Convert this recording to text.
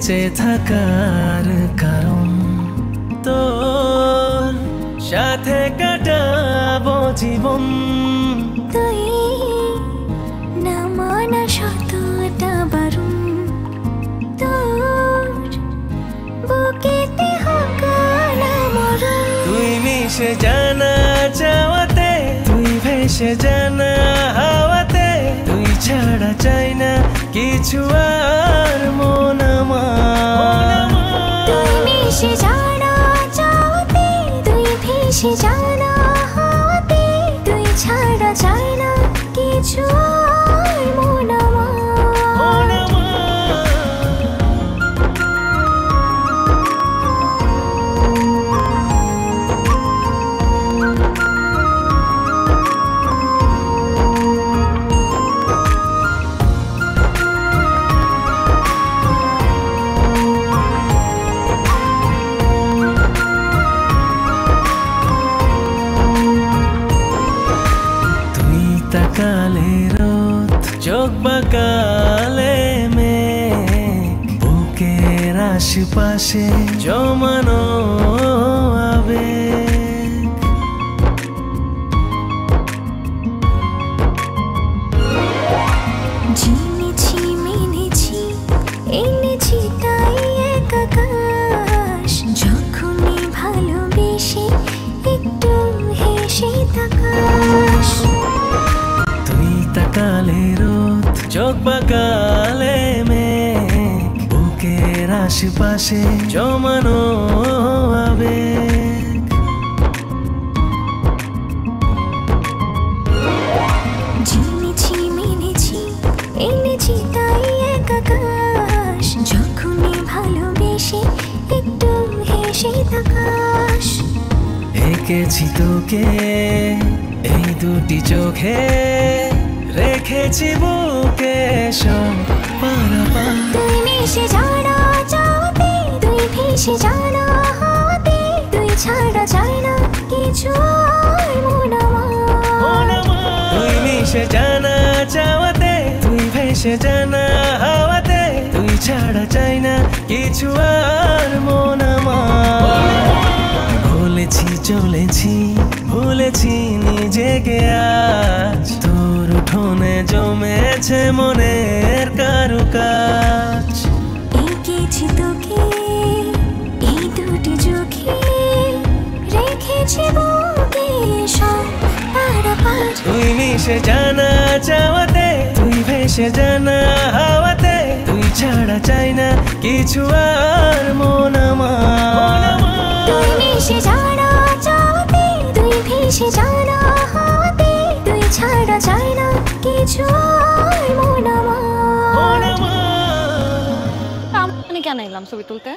বেঁচে থাকার কারণ তোর সাথে কাটাবো জীবন। তুই না মানা শতটা বারণ, তোর বুকেতে হোক না মরণ। তুই মিশে জানা চাওয়াতে, তুই ভেসে জানা হাওয়াতে, তুই ছাড়া চাই না কিছু আর মন আমার। তুই মিশে জানা চাওয়াতে, তুই ভেসে জানা হাওয়াতে, তুই ছাড়া চাই না কিছু আর মন আমার। তাকালে রোদ, চোখ বাঁকালে মেঘ, বুকের আশপাশে জমানো আবেগ। জেনেছি মেনেছি এনেছি তাই এক আকাশ, যখনই ভালোবেসে একটু হেসে তাকাস। তাকালে রোদ, চোখ বাঁকালে মেঘ, বুকের আশপাশে জমানো আবেগ। জেনেছি মেনেছি এনেছি তাই এক আকাশ, যখনই ভালোবেসে একটু হেসে তাকাস। এঁকেছি তোকে এই দুটি চোখে, রেখেছি বুকে সব পারাপার। তুই মিশে জানা চাওয়াতে, তুই ভেসে জানা হাওয়াতে, তুই ছাড়া চাই না কিছু আর মন আমার। তুই মিশে জানা চাওয়াতে, তুই ভেসে জানা হাওয়াতে, তুই ছাড়া চাই না কিছু আর মন আমার। ভুলেছি চলেছি ভুলেছি নিজেকে আজ, তোর উঠোনে জমেছে মনের কারুকাজ। এঁকেছি তোকে এই দুটি চোখে, রেখেছি বুকে সব পারাপার। তুই মিশে জানা চাওয়াতে, তুই ভেসে জানা হাওয়াতে, তুই ছাড়া চাই না কিছু আর মন আমার। তুই মিশে জানা চাওয়াতে, তুই ভেসে জানা হাওয়াতে, তুই ছাড়া চাই না কিছু আর মন আমার। আমি কেন এলাম ছবি তুলতে?